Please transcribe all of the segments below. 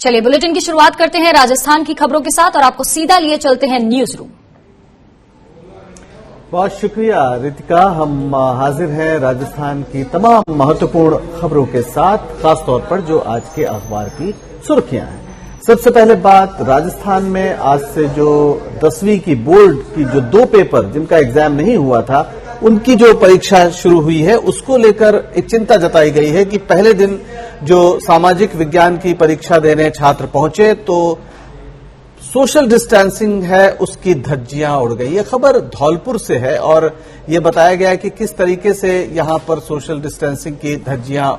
चलिए बुलेटिन की शुरुआत करते हैं राजस्थान की खबरों के साथ और आपको सीधा लिए चलते हैं न्यूज रूम। बहुत शुक्रिया रितिका। हम हाजिर हैं राजस्थान की तमाम महत्वपूर्ण खबरों के साथ, खासतौर पर जो आज के अखबार की सुर्खियां हैं। सबसे पहले बात, राजस्थान में आज से जो 10वीं की बोर्ड की जो 2 पेपर जिनका एग्जाम नहीं हुआ था, उनकी जो परीक्षा शुरू हुई है, उसको लेकर एक चिंता जताई गई है कि पहले दिन जो सामाजिक विज्ञान की परीक्षा देने छात्र पहुंचे तो सोशल डिस्टेंसिंग है उसकी धज्जियां उड़ गई। ये खबर धौलपुर से है और ये बताया गया है कि किस तरीके से यहां पर सोशल डिस्टेंसिंग की धज्जियां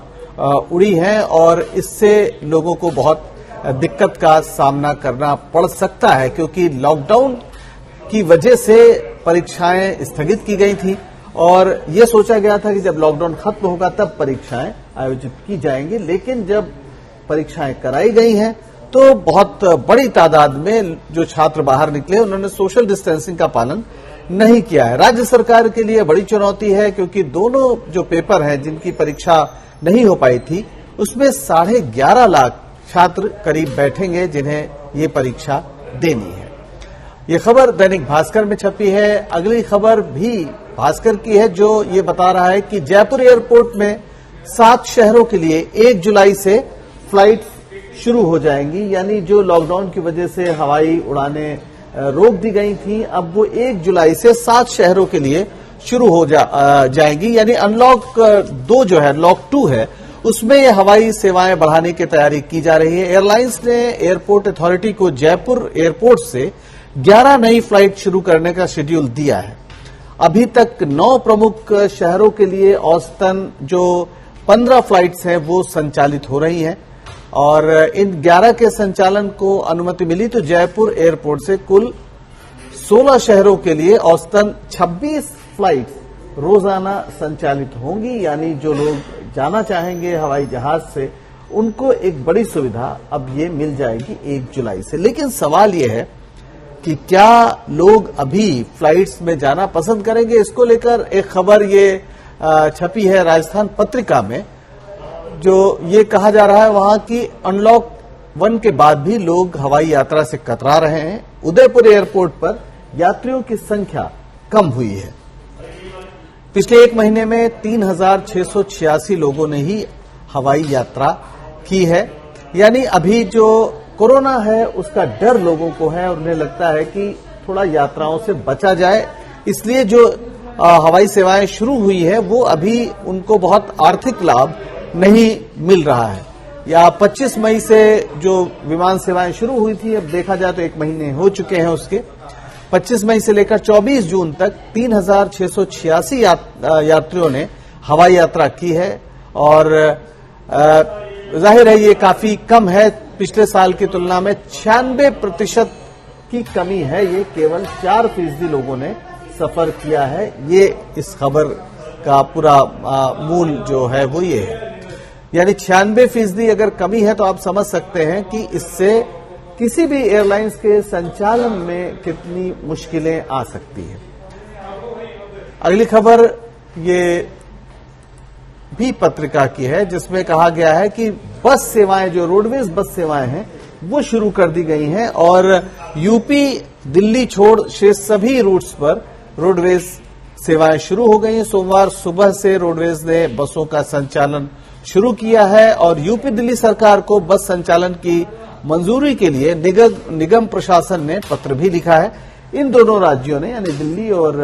उड़ी हैं और इससे लोगों को बहुत दिक्कत का सामना करना पड़ सकता है, क्योंकि लॉकडाउन की वजह से परीक्षाएं स्थगित की गई थी और ये सोचा गया था कि जब लॉकडाउन खत्म होगा तब परीक्षाएं आयोजित की जाएंगी। लेकिन जब परीक्षाएं कराई गई हैं तो बहुत बड़ी तादाद में जो छात्र बाहर निकले उन्होंने सोशल डिस्टेंसिंग का पालन नहीं किया है। राज्य सरकार के लिए बड़ी चुनौती है, क्योंकि दोनों जो पेपर हैं जिनकी परीक्षा नहीं हो पाई थी उसमें 11.5 लाख छात्र करीब बैठेंगे जिन्हें ये परीक्षा देनी है। ये खबर दैनिक भास्कर में छपी है। अगली खबर भी भास्कर की है जो ये बता रहा है कि जयपुर एयरपोर्ट में 7 शहरों के लिए 1 जुलाई से फ्लाइट शुरू हो जाएंगी। यानी जो लॉकडाउन की वजह से हवाई उड़ानें रोक दी गई थी, अब वो 1 जुलाई से 7 शहरों के लिए शुरू हो जाएंगी। यानी अनलॉक 2 जो है, लॉक 2 है, उसमें ये हवाई सेवाएं बढ़ाने की तैयारी की जा रही है। एयरलाइंस ने एयरपोर्ट अथॉरिटी को जयपुर एयरपोर्ट से 11 नई फ्लाइट शुरू करने का शेड्यूल दिया है। अभी तक 9 प्रमुख शहरों के लिए औसतन जो 15 फ्लाइट्स हैं वो संचालित हो रही हैं और इन 11 के संचालन को अनुमति मिली तो जयपुर एयरपोर्ट से कुल 16 शहरों के लिए औसतन 26 फ्लाइट्स रोजाना संचालित होंगी। यानी जो लोग जाना चाहेंगे हवाई जहाज से उनको एक बड़ी सुविधा अब ये मिल जाएगी 1 जुलाई से। लेकिन सवाल ये है कि क्या लोग अभी फ्लाइट्स में जाना पसंद करेंगे? इसको लेकर एक खबर ये छपी है राजस्थान पत्रिका में, जो ये कहा जा रहा है वहां की अनलॉक 1 के बाद भी लोग हवाई यात्रा से कतरा रहे हैं। उदयपुर एयरपोर्ट पर यात्रियों की संख्या कम हुई है। पिछले 1 महीने में 3686 लोगों ने ही हवाई यात्रा की है। यानी अभी जो कोरोना है उसका डर लोगों को है और उन्हें लगता है कि थोड़ा यात्राओं से बचा जाए, इसलिए जो हवाई सेवाएं शुरू हुई है वो अभी उनको बहुत आर्थिक लाभ नहीं मिल रहा है। या 25 मई से जो विमान सेवाएं शुरू हुई थी, अब देखा जाए तो 1 महीने हो चुके हैं उसके। 25 मई से लेकर 24 जून तक 3686 यात्रियों ने हवाई यात्रा की है और जाहिर है ये काफी कम है। पिछले साल की तुलना में 96% की कमी है। ये केवल 4% लोगों ने सफर किया है। ये इस खबर का पूरा मूल जो है वो ये है। यानी 96% अगर कमी है तो आप समझ सकते हैं कि इससे किसी भी एयरलाइंस के संचालन में कितनी मुश्किलें आ सकती हैं। अगली खबर ये भी पत्रिका की है जिसमें कहा गया है कि बस सेवाएं, जो रोडवेज बस सेवाएं हैं वो शुरू कर दी गई हैं और यूपी दिल्ली छोड़ शेष सभी रूट्स पर रोडवेज सेवाएं शुरू हो गई हैं। सोमवार सुबह से रोडवेज ने बसों का संचालन शुरू किया है और यूपी दिल्ली सरकार को बस संचालन की मंजूरी के लिए निगम प्रशासन ने पत्र भी लिखा है। इन दोनों राज्यों ने यानी दिल्ली और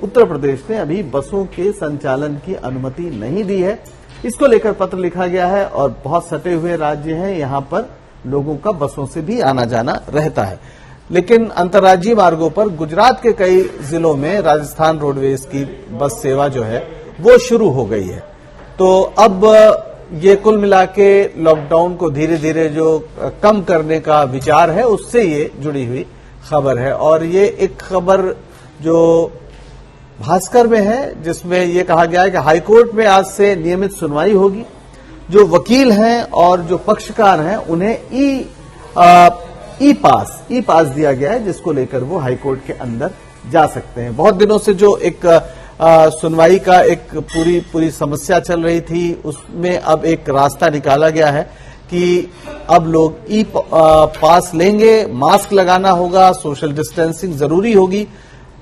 उत्तर प्रदेश ने अभी बसों के संचालन की अनुमति नहीं दी है। इसको लेकर पत्र लिखा गया है और बहुत सटे हुए राज्य हैं, यहां पर लोगों का बसों से भी आना जाना रहता है। लेकिन अंतर्राज्यीय मार्गों पर गुजरात के कई जिलों में राजस्थान रोडवेज की बस सेवा जो है वो शुरू हो गई है। तो अब ये कुल मिला के लॉकडाउन को धीरे धीरे जो कम करने का विचार है उससे ये जुड़ी हुई खबर है। और ये एक खबर जो भास्कर में है जिसमें ये कहा गया है कि हाईकोर्ट में आज से नियमित सुनवाई होगी। जो वकील हैं और जो पक्षकार हैं उन्हें ई पास दिया गया है, जिसको लेकर वो हाईकोर्ट के अंदर जा सकते हैं। बहुत दिनों से जो एक सुनवाई का एक पूरी समस्या चल रही थी उसमें अब एक रास्ता निकाला गया है कि अब लोग ई पास लेंगे, मास्क लगाना होगा, सोशल डिस्टेंसिंग जरूरी होगी।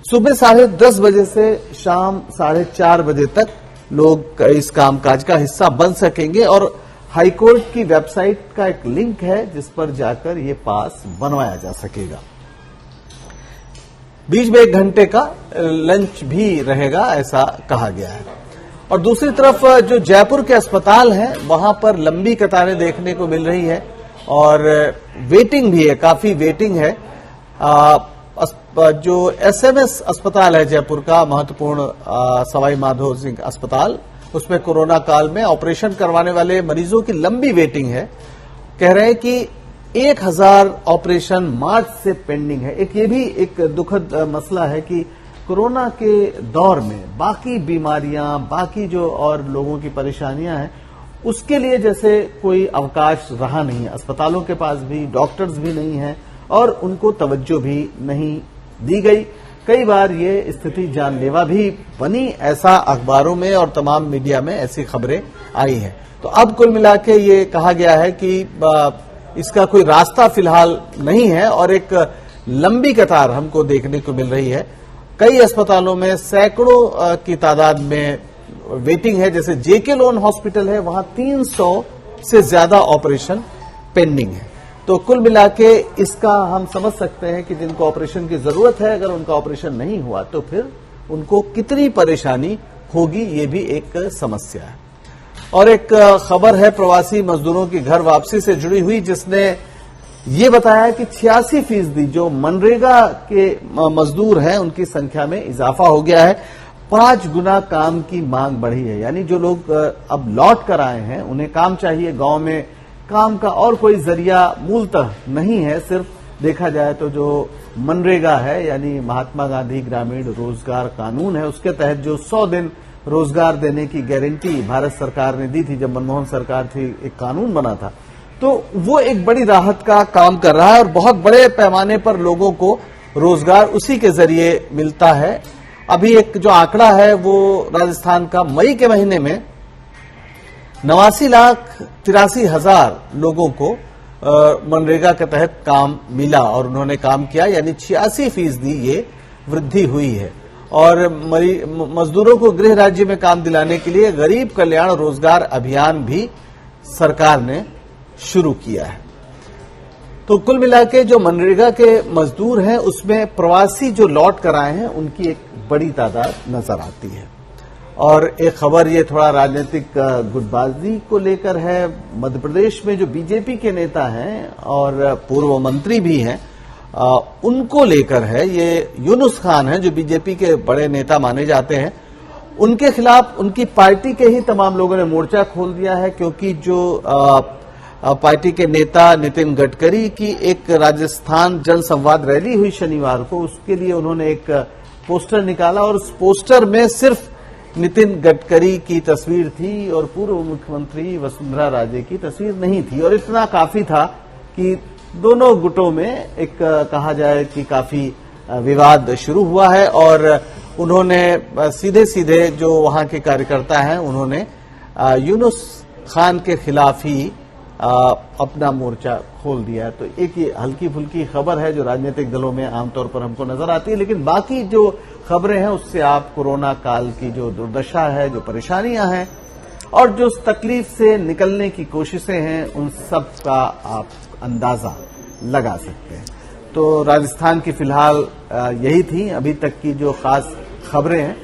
सुबह 10:30 बजे से शाम 4:30 बजे तक लोग इस कामकाज का हिस्सा बन सकेंगे और हाईकोर्ट की वेबसाइट का एक लिंक है जिस पर जाकर ये पास बनवाया जा सकेगा। बीच में 1 घंटे का लंच भी रहेगा, ऐसा कहा गया है। और दूसरी तरफ जो जयपुर के अस्पताल हैं वहां पर लंबी कतारें देखने को मिल रही है और वेटिंग भी है, काफी वेटिंग है। जो एसएमएस अस्पताल है जयपुर का, महत्वपूर्ण सवाई माधो सिंह अस्पताल, उसमें कोरोना काल में ऑपरेशन करवाने वाले मरीजों की लंबी वेटिंग है। कह रहे हैं कि 1000 ऑपरेशन मार्च से पेंडिंग है। ये भी एक दुखद मसला है कि कोरोना के दौर में बाकी बीमारियां, बाकी जो और लोगों की परेशानियां हैं, उसके लिए जैसे कोई अवकाश रहा नहीं है। अस्पतालों के पास भी डॉक्टर्स भी नहीं है और उनको तवज्जो भी नहीं दी गई। कई बार ये स्थिति जानलेवा भी बनी, ऐसा अखबारों में और तमाम मीडिया में ऐसी खबरें आई हैं। तो अब कुल मिला के ये कहा गया है कि इसका कोई रास्ता फिलहाल नहीं है और एक लंबी कतार हमको देखने को मिल रही है। कई अस्पतालों में सैकड़ों की तादाद में वेटिंग है। जैसे जेके लोन हॉस्पिटल है, वहां 300 से ज्यादा ऑपरेशन पेंडिंग है। तो कुल मिला के इसका हम समझ सकते हैं कि जिनको ऑपरेशन की जरूरत है, अगर उनका ऑपरेशन नहीं हुआ तो फिर उनको कितनी परेशानी होगी, ये भी एक समस्या है। और एक खबर है प्रवासी मजदूरों की घर वापसी से जुड़ी हुई, जिसने ये बताया कि 86% जो मनरेगा के मजदूर हैं उनकी संख्या में इजाफा हो गया है। 5 गुना काम की मांग बढ़ी है। यानी जो लोग अब लौट कर आए हैं उन्हें काम चाहिए। गांव में काम का और कोई जरिया मूलतः नहीं है। सिर्फ देखा जाए तो जो मनरेगा है, यानी महात्मा गांधी ग्रामीण रोजगार कानून है, उसके तहत जो 100 दिन रोजगार देने की गारंटी भारत सरकार ने दी थी जब मनमोहन सरकार थी, एक कानून बना था, तो वो एक बड़ी राहत का काम कर रहा है और बहुत बड़े पैमाने पर लोगों को रोजगार उसी के जरिए मिलता है। अभी एक जो आंकड़ा है वो राजस्थान का, मई के महीने में 89,83,000 लोगों को मनरेगा के तहत काम मिला और उन्होंने काम किया, यानी 86% ये वृद्धि हुई है। और मजदूरों को गृह राज्य में काम दिलाने के लिए गरीब कल्याण रोजगार अभियान भी सरकार ने शुरू किया है। तो कुल मिला के जो मनरेगा के मजदूर हैं उसमें प्रवासी जो लौट कर आए हैं उनकी एक बड़ी तादाद नजर आती है। और एक खबर ये थोड़ा राजनीतिक गुटबाजी को लेकर है। मध्य प्रदेश में जो बीजेपी के नेता हैं और पूर्व मंत्री भी हैं, उनको लेकर है। ये यूनुस खान हैं जो बीजेपी के बड़े नेता माने जाते हैं। उनके खिलाफ उनकी पार्टी के ही तमाम लोगों ने मोर्चा खोल दिया है, क्योंकि जो पार्टी के नेता नितिन गडकरी की एक राजस्थान जनसंवाद रैली हुई शनिवार को, उसके लिए उन्होंने एक पोस्टर निकाला और उस पोस्टर में सिर्फ नितिन गडकरी की तस्वीर थी और पूर्व मुख्यमंत्री वसुंधरा राजे की तस्वीर नहीं थी। और इतना काफी था कि दोनों गुटों में एक कहा जाए कि काफी विवाद शुरू हुआ है और उन्होंने सीधे सीधे जो वहां के कार्यकर्ता हैं उन्होंने यूनुस खान के खिलाफ ही अपना मोर्चा खोल दिया। तो एक ये हल्की फुल्की खबर है जो राजनीतिक दलों में आमतौर पर हमको नजर आती है, लेकिन बाकी जो खबरें हैं उससे आप कोरोना काल की जो दुर्दशा है, जो परेशानियां हैं और जो तकलीफ से निकलने की कोशिशें हैं, उन सब का आप अंदाजा लगा सकते हैं। तो राजस्थान की फिलहाल यही थी अभी तक की जो खास खबरें हैं।